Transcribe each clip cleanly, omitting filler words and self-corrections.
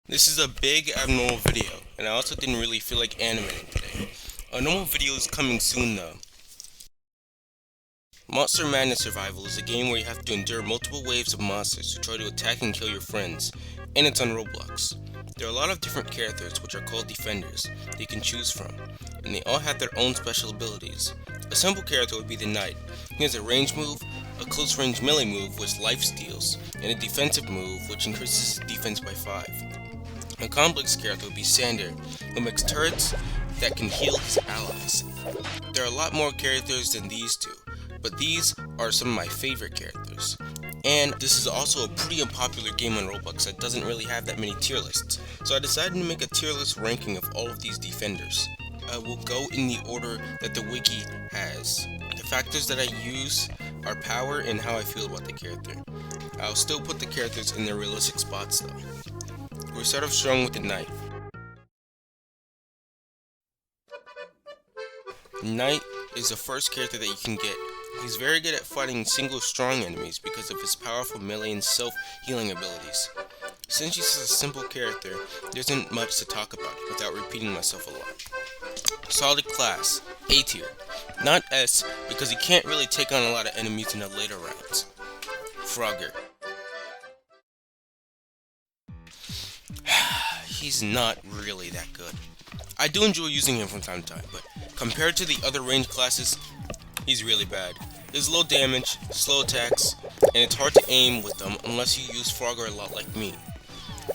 This is a big abnormal video, and I also didn't really feel like animating today. A normal video is coming soon though. Monster Madness Survival is a game where you have to endure multiple waves of monsters who try to attack and kill your friends, and it's on Roblox. There are a lot of different characters which are called defenders that you can choose from, and they all have their own special abilities. A simple character would be the Knight. He has a range move, a close range melee move which life steals, and a defensive move which increases his defense by 5. A complex character would be Sander, who makes turrets that can heal his allies. There are a lot more characters than these two, but these are some of my favorite characters. And this is also a pretty unpopular game on Roblox that doesn't really have that many tier lists, so I decided to make a tier list ranking of all of these defenders. I will go in the order that the wiki has. The factors that I use are power and how I feel about the character. I'll still put the characters in their realistic spots though. We start off strong with the Knight. Knight is the first character that you can get. He's very good at fighting single strong enemies because of his powerful melee and self-healing abilities. Since he's a simple character, there isn't much to talk about without repeating myself a lot. Solid class, A tier. Not S because he can't really take on a lot of enemies in the later rounds. Frogger. He's not really that good. I do enjoy using him from time to time, but compared to the other range classes, he's really bad. There's low damage, slow attacks, and it's hard to aim with them unless you use Frogger a lot like me.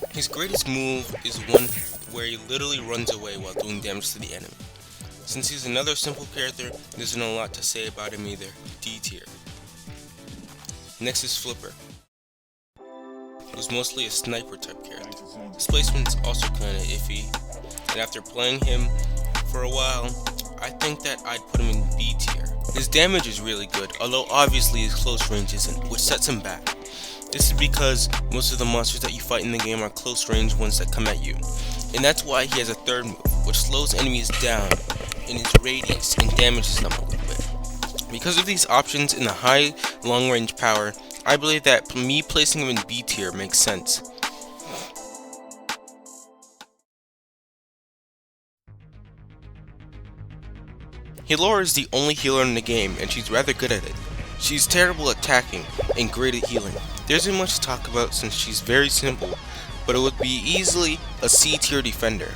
His greatest move is one where he literally runs away while doing damage to the enemy. Since he's another simple character, there's not a lot to say about him either. D tier. Next is Flipper, who's mostly a sniper type character. His placement's also kinda iffy, and after playing him for a while, I think that I'd put him in B tier. His damage is really good, although obviously his close range isn't, which sets him back. This is because most of the monsters that you fight in the game are close range ones that come at you, and that's why he has a third move, which slows enemies down in his radius and damages them a little bit. Because of these options and the high long range power, I believe that me placing him in B tier makes sense. Healora is the only healer in the game, and she's rather good at it. She's terrible at attacking and great at healing. There isn't much to talk about since she's very simple, but it would be easily a C tier defender.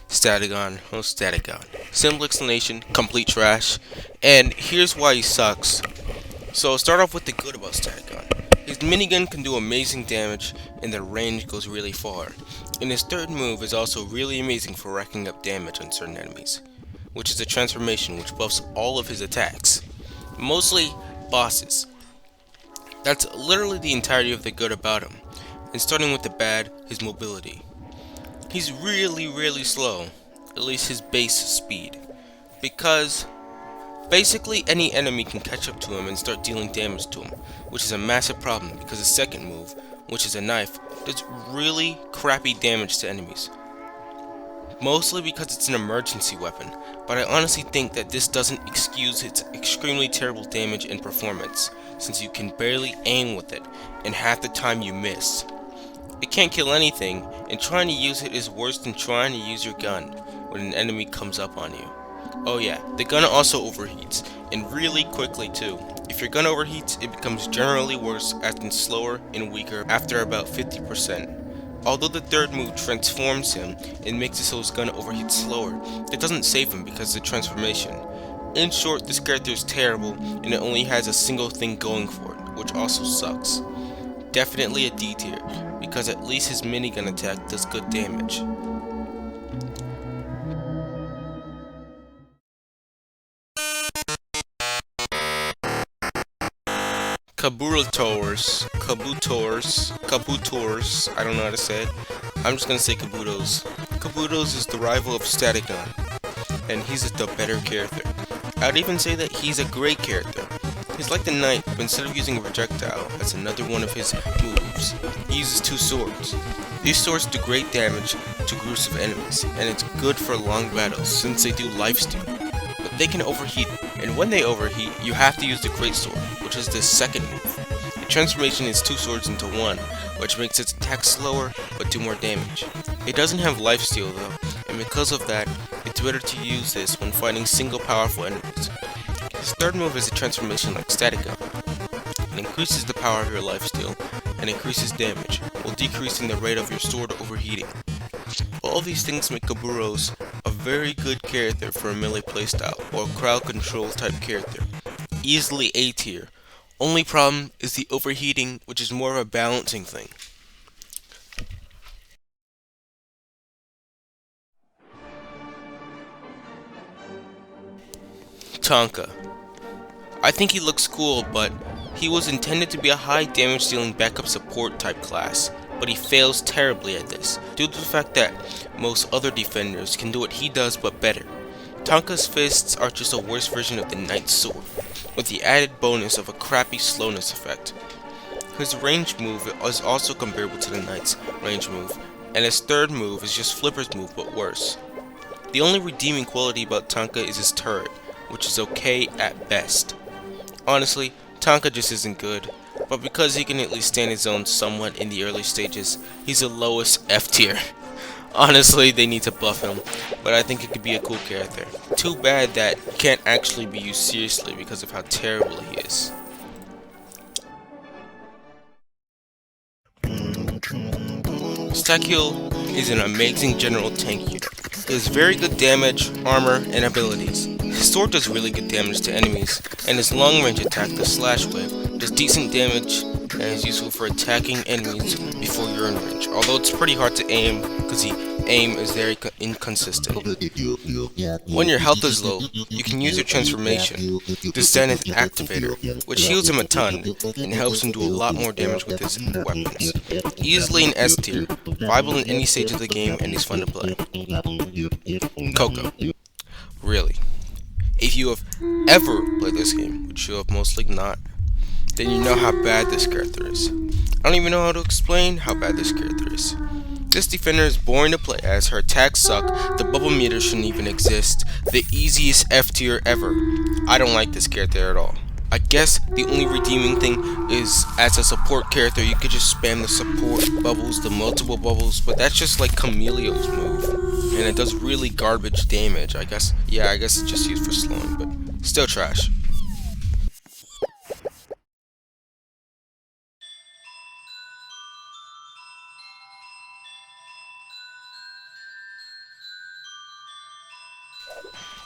Statigon, oh Statigon. Simple explanation, complete trash, and here's why he sucks. So start off with the good about Statigon. His minigun can do amazing damage and the range goes really far. And his third move is also really amazing for racking up damage on certain enemies, which is a transformation which buffs all of his attacks. Mostly bosses. That's literally the entirety of the good about him. And starting with the bad, his mobility. He's really slow, at least his base speed, because basically any enemy can catch up to him and start dealing damage to him, which is a massive problem because his second move, which is a knife, does really crappy damage to enemies. Mostly because it's an emergency weapon, but I honestly think that this doesn't excuse its extremely terrible damage and performance, since you can barely aim with it, and half the time you miss. It can't kill anything, and trying to use it is worse than trying to use your gun when an enemy comes up on you. Oh yeah, the gun also overheats, and really quickly too. If your gun overheats, it becomes generally worse, acting slower and weaker after about 50%. Although the third move transforms him and makes it so his gun overheats slower, it doesn't save him because of the transformation. In short, this character is terrible, and it only has a single thing going for it, which also sucks. Definitely a D tier, because at least his minigun attack does good damage. Kabutors, I don't know how to say it. I'm just gonna say Kabutos. Kabutos is the rival of Statigon, and he's the better character. I'd even say that he's a great character. He's like the Knight, but instead of using a projectile as another one of his moves, he uses two swords. These swords do great damage to groups of enemies, and it's good for long battles since they do lifesteal. But they can overheat, and when they overheat, you have to use the Great Sword, which is the second move. The transformation is two swords into one, which makes its attack slower but do more damage. It doesn't have lifesteal though, and because of that, it's better to use this when fighting single powerful enemies. His third move is a transformation like Static Gun. It increases the power of your lifesteal and increases damage, while decreasing the rate of your sword overheating. All these things make Kaburos a very good character for a melee playstyle or crowd control type character. Easily A tier. Only problem is the overheating, which is more of a balancing thing. Tonka. I think he looks cool, but he was intended to be a high damage dealing backup support type class, but he fails terribly at this, due to the fact that most other defenders can do what he does but better. Tonka's fists are just a worse version of the Knight's sword, with the added bonus of a crappy slowness effect. His range move is also comparable to the Knight's range move, and his third move is just Flipper's move but worse. The only redeeming quality about Tonka is his turret, which is okay at best. Honestly, Tonka just isn't good, but because he can at least stand his own somewhat in the early stages, he's the lowest F tier. Honestly, they need to buff him, but I think it could be a cool character. Too bad that can't actually be used seriously because of how terrible he is. Stakil is an amazing general tank unit. He has very good damage, armor, and abilities. His sword does really good damage to enemies, and his long range attack, the Slash Wave, does decent damage and is useful for attacking enemies before you're in range, although it's pretty hard to aim because the aim is very inconsistent. When your health is low, you can use your transformation to send an activator, which heals him a ton and helps him do a lot more damage with his weapons. Easily an S tier, viable in any stage of the game, and he's fun to play. Coco. Really. If you have ever played this game, which you have mostly not, then you know how bad this character is. I don't even know how to explain how bad this character is. This defender is boring to play as her attacks suck, the bubble meter shouldn't even exist, the easiest F tier ever. I don't like this character at all. I guess the only redeeming thing is as a support character you could just spam the support bubbles, the multiple bubbles, but that's just like Chameleo's move. And it does really garbage damage, I guess. Yeah, I guess it's just used for slowing, but still trash.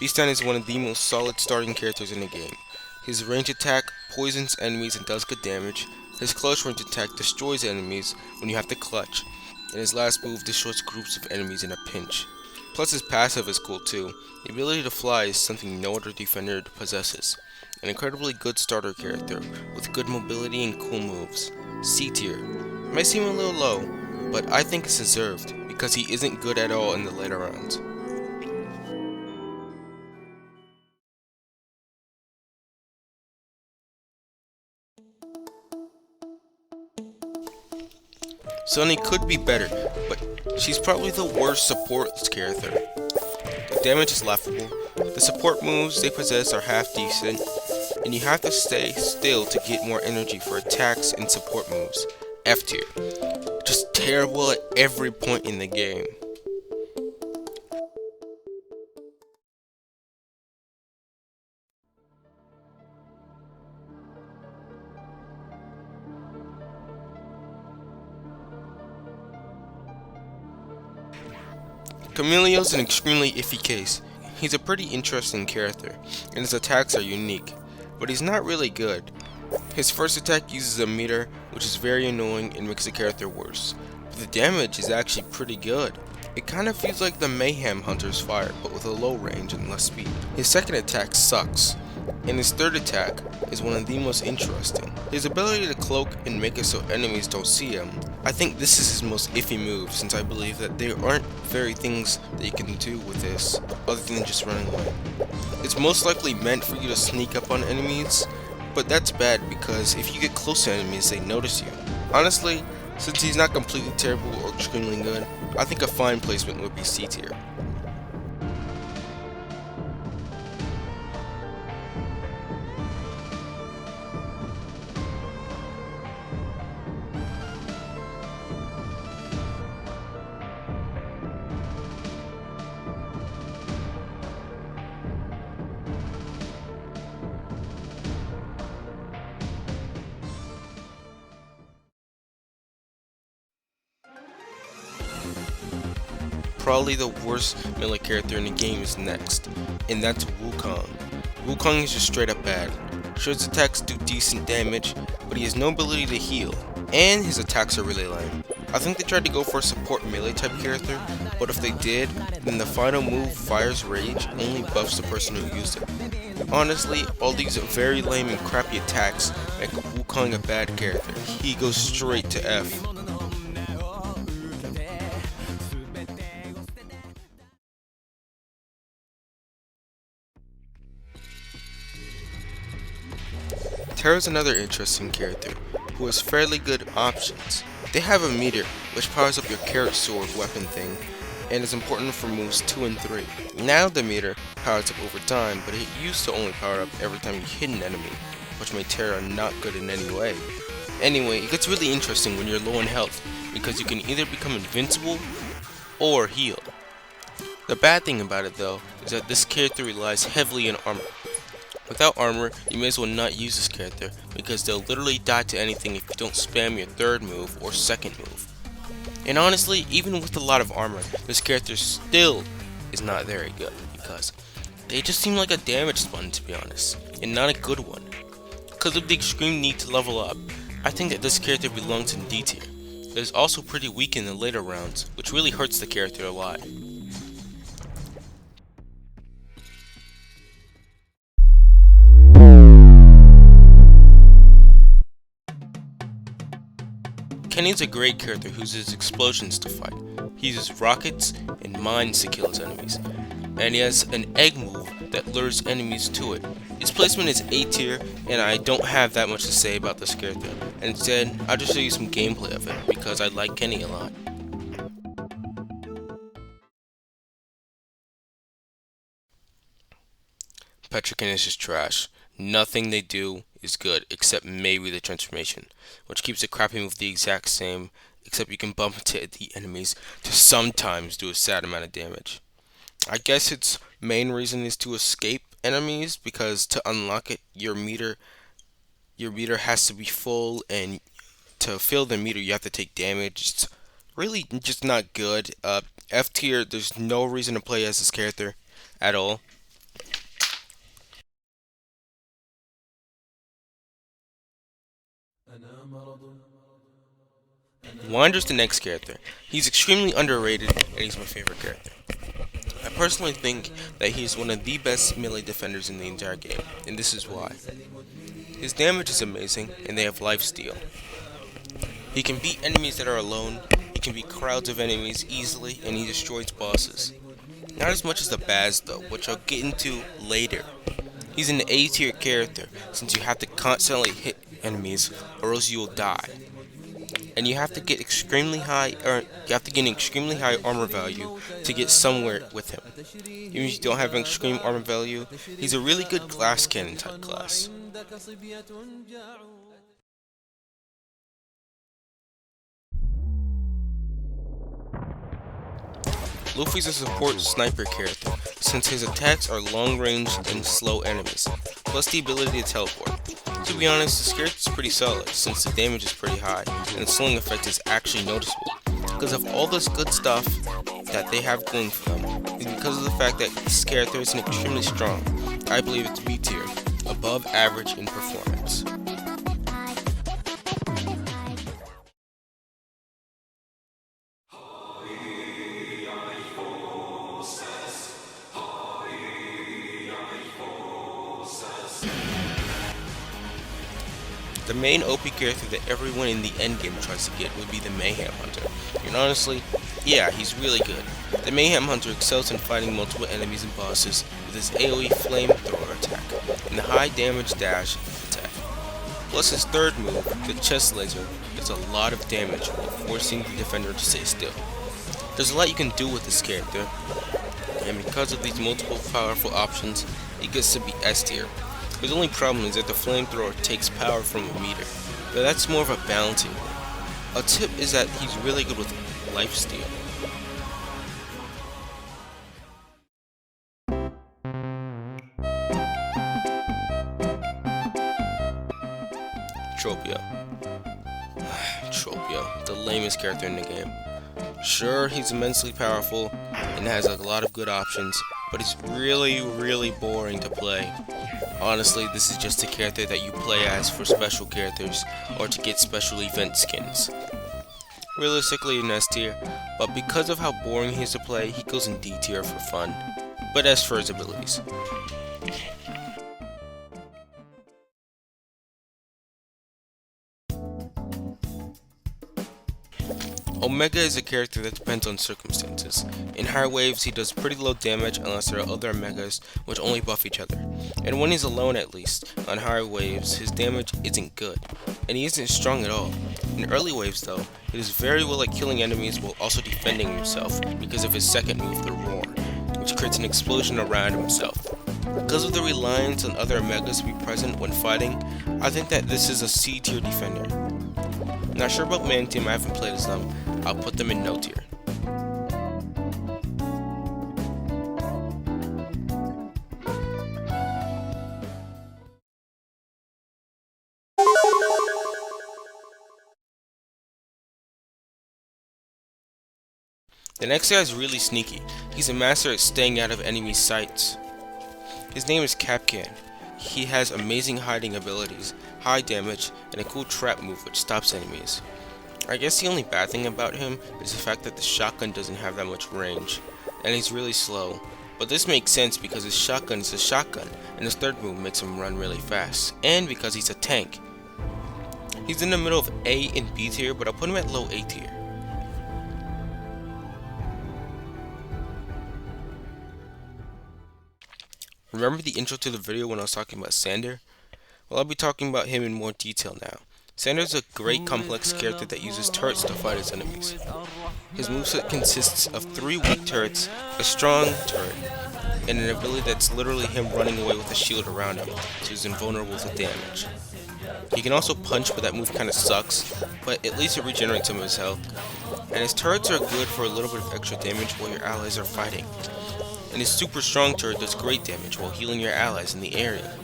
Beastan is one of the most solid starting characters in the game. His range attack poisons enemies and does good damage. His close range attack destroys enemies when you have to clutch, and his last move destroys groups of enemies in a pinch. Plus his passive is cool too. The ability to fly is something no other defender possesses. An incredibly good starter character with good mobility and cool moves. C tier. Might seem a little low, but I think it's deserved because he isn't good at all in the later rounds. Sunny could be better, but she's probably the worst support character. The damage is laughable, the support moves they possess are half decent, and you have to stay still to get more energy for attacks and support moves. F tier. Just terrible at every point in the game. Chameleo's an extremely iffy case. He's a pretty interesting character, and his attacks are unique, but he's not really good. His first attack uses a meter, which is very annoying and makes the character worse, but the damage is actually pretty good. It kind of feels like the Mayhem Hunter's fire, but with a low range and less speed. His second attack sucks, and his third attack is one of the most interesting. His ability to cloak and make it so enemies don't see him. I think this is his most iffy move, since I believe that there aren't very things that you can do with this other than just running away. It's most likely meant for you to sneak up on enemies, but that's bad because if you get close to enemies they notice you. Honestly, since he's not completely terrible or extremely good, I think a fine placement would be C tier. probably the worst melee character in the game is next, and that's Wukong. Wukong is just straight up bad. Sure, his attacks do decent damage, but he has no ability to heal, and his attacks are really lame. I think they tried to go for a support melee type character, but if they did, then the final move, Fire's Rage, only buffs the person who used it. Honestly, all these very lame and crappy attacks make Wukong a bad character. He goes straight to F. Terra's another interesting character, who has fairly good options. They have a meter, which powers up your carrot sword weapon thing, and is important for moves 2 and 3. Now the meter powers up over time, but it used to only power up every time you hit an enemy, which made Terra not good in any way. Anyway, it gets really interesting when you're low in health, because you can either become invincible or heal. The bad thing about it though, is that this character relies heavily on armor. Without armor, you may as well not use this character, because they'll literally die to anything if you don't spam your third move or second move. And honestly, even with a lot of armor, this character still is not very good, because they just seem like a damage sponge to be honest, and not a good one. Because of the extreme need to level up, I think that this character belongs in D tier. It is also pretty weak in the later rounds, which really hurts the character a lot. Kenny's a great character who uses explosions to fight. He uses rockets and mines to kill his enemies. And he has an egg move that lures enemies to it. His placement is A tier, and I don't have that much to say about this character. And instead, I'll just show you some gameplay of it, because I like Kenny a lot. Petrican is just trash. Nothing they do is good, except maybe the transformation, which keeps the crappy move the exact same, except you can bump into the enemies to sometimes do a sad amount of damage. I guess its main reason is to escape enemies, because to unlock it, your meter has to be full, and to fill the meter, you have to take damage. It's really just not good. F tier, there's no reason to play as this character at all. Wander's the next character. He's extremely underrated, and he's my favorite character. I personally think that he's one of the best melee defenders in the entire game, and this is why. His damage is amazing, and they have lifesteal. He can beat enemies that are alone, he can beat crowds of enemies easily, and he destroys bosses. Not as much as the Baz though, which I'll get into later. He's an A tier character, since you have to constantly hit enemies, or else you will die. And you have to get extremely high, an extremely high armor value to get somewhere with him. Even if you don't have an extreme armor value, he's a really good glass cannon type class. Luffy's a support sniper character, since his attacks are long-ranged and slow enemies, plus the ability to teleport. To be honest, this character is pretty solid, since the damage is pretty high, and the sling effect is actually noticeable. Because of all this good stuff that they have going for them, and because of the fact that this character is extremely strong, I believe it's B tier, above average in performance. The main OP character that everyone in the endgame tries to get would be the Mayhem Hunter. And honestly, yeah, he's really good. The Mayhem Hunter excels in fighting multiple enemies and bosses with his AoE flamethrower attack and the high damage dash attack. Plus his third move, the chest laser, does a lot of damage while forcing the defender to stay still. There's a lot you can do with this character, and because of these multiple powerful options, he gets to be S tier. His only problem is that the flamethrower takes power from a meter, but that's more of a balancing thing. A tip is that he's really good with lifesteal. Tropio. Tropio, the lamest character in the game. Sure, he's immensely powerful and has a lot of good options, but it's really boring to play. Honestly, this is just a character that you play as for special characters or to get special event skins. Realistically in S tier, but because of how boring he is to play, he goes in D tier for fun. But as for his abilities, Omega is a character that depends on circumstances. In higher waves, he does pretty low damage unless there are other Omegas which only buff each other. And when he's alone at least, on higher waves, his damage isn't good, and he isn't strong at all. In early waves though, he does very well at killing enemies while also defending himself because of his second move, the Roar, which creates an explosion around himself. Because of the reliance on other Omegas to be present when fighting, I think that this is a C tier defender. Not sure about Man Team, I haven't played as them. I'll put them in no tier. The next guy is really sneaky. He's a master at staying out of enemy sights. His name is Capcan. He has amazing hiding abilities, high damage, and a cool trap move which stops enemies. I guess the only bad thing about him is the fact that the shotgun doesn't have that much range, and he's really slow. But this makes sense because his shotgun is a shotgun, and his third move makes him run really fast, and because he's a tank. He's in the middle of A and B tier, but I'll put him at low A tier. Remember the intro to the video when I was talking about Sander? Well, I'll be talking about him in more detail now. Sander is a great complex character that uses turrets to fight his enemies. His moveset consists of 3 weak turrets, a strong turret, and an ability that's literally him running away with a shield around him, so he's invulnerable to damage. He can also punch, but that move kinda sucks, but at least it regenerates some of his health. And his turrets are good for a little bit of extra damage while your allies are fighting. And his super strong turret does great damage while healing your allies in the area.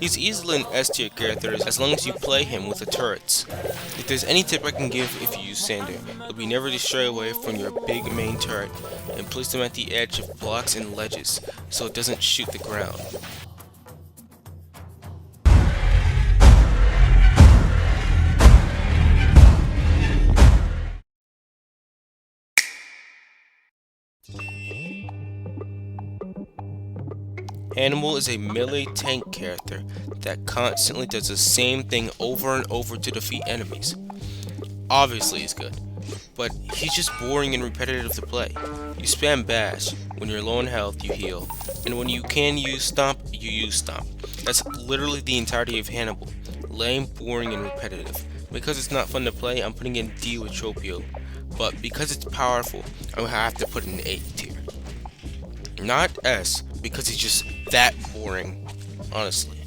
He's easily an S tier character as long as you play him with the turrets. If there's any tip I can give if you use Sander, it'll be never to stray away from your big main turret and place them at the edge of blocks and ledges so it doesn't shoot the ground. Hannibal is a melee tank character that constantly does the same thing over and over to defeat enemies. Obviously he's good, but he's just boring and repetitive to play. You spam bash, when you're low on health you heal, and when you can use stomp, you use stomp. That's literally the entirety of Hannibal. Lame, boring, and repetitive. Because it's not fun to play, I'm putting in D with Tropio, but because it's powerful, I'm gonna have to put it in A tier. Not S, because he's just that boring, honestly.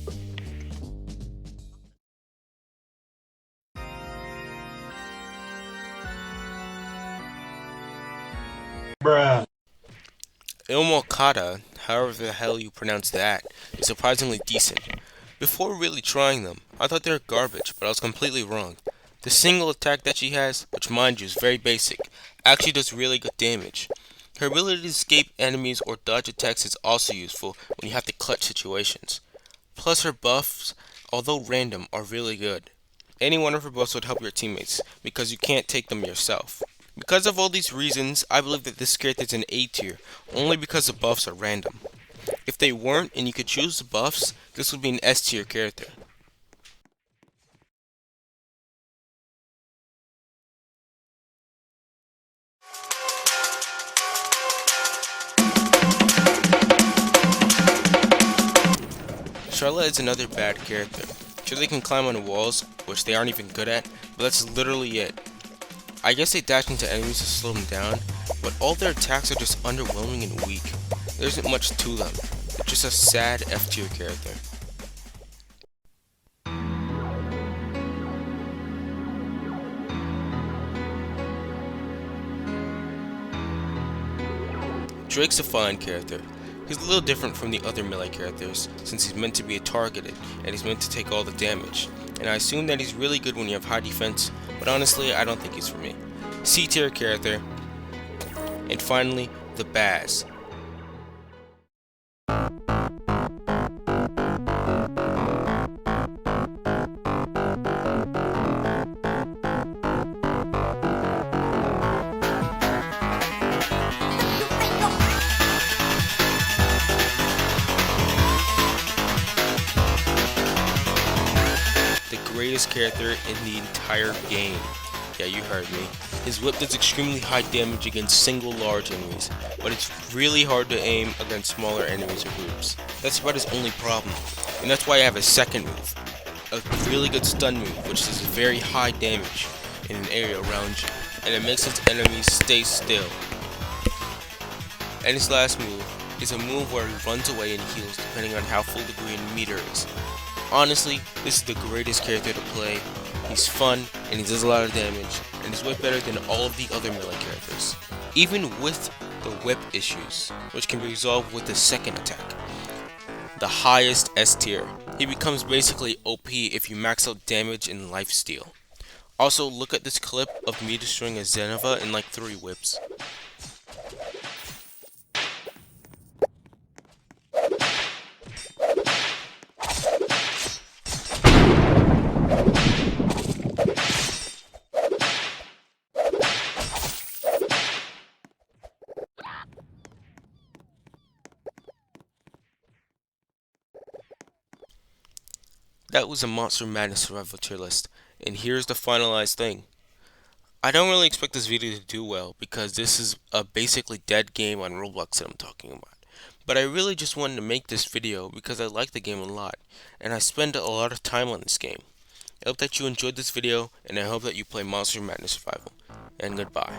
Bruh. Ilmokata, however the hell you pronounce that, is surprisingly decent. Before really trying them, I thought they were garbage, but I was completely wrong. The single attack that she has, which mind you is very basic, actually does really good damage. Her ability to escape enemies or dodge attacks is also useful when you have to clutch situations. Plus her buffs, although random, are really good. Any one of her buffs would help your teammates, because you can't take them yourself. Because of all these reasons, I believe that this character is an A tier, only because the buffs are random. If they weren't and you could choose the buffs, this would be an S tier character. Charlotte is another bad character. Sure, they can climb on walls, which they aren't even good at, but that's literally it. I guess they dash into enemies to slow them down, but all their attacks are just underwhelming and weak. There isn't much to them. They're just a sad F tier character. Drake's a fine character. He's a little different from the other melee characters, since he's meant to be targeted, and he's meant to take all the damage. And I assume that he's really good when you have high defense, but honestly, I don't think he's for me. C tier character, And finally, the Baz. The greatest character in the entire game. Yeah, you heard me. His whip does extremely high damage against single large enemies, but it's really hard to aim against smaller enemies or groups. That's about his only problem, and that's why I have a second move. A really good stun move, which does very high damage in an area around you, and it makes its enemies stay still. And his last move is a move where he runs away and heals depending on how full the green meter is. Honestly, this is the greatest character to play. He's fun, and he does a lot of damage, and is way better than all of the other melee characters. Even with the whip issues, which can be resolved with the second attack. The highest S tier. He becomes basically OP if you max out damage and lifesteal. Also, look at this clip of me destroying a Zenova in like 3 whips. That was a Monster Madness Survival tier list, and here's the finalized thing. I don't really expect this video to do well because this is a basically dead game on Roblox that I'm talking about. But I really just wanted to make this video because I like the game a lot, and I spend a lot of time on this game. I hope that you enjoyed this video, and I hope that you play Monster Madness Survival. And goodbye.